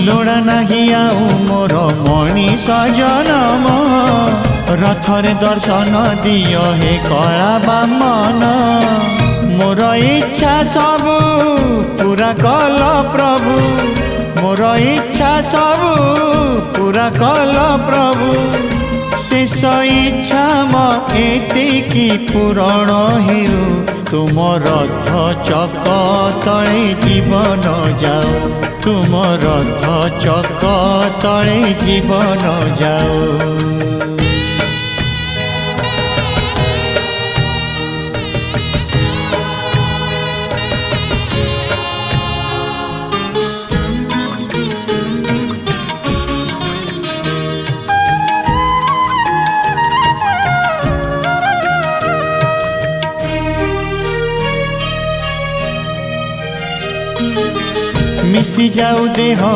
लोड़ा नहीं आउ मोर मनीष जनम रथरे दर्शन दियो हे कला बामन मोर इच्छा सबु पूरा कल प्रभु मोर इच्छा सबु पूरा कल प्रभु शेष इच्छा एतिकी पूरण हेउ तुम रथ चक तले जीवन जाओ तुम रथ चक तले जीवन जाओ। मिसी जाऊ देह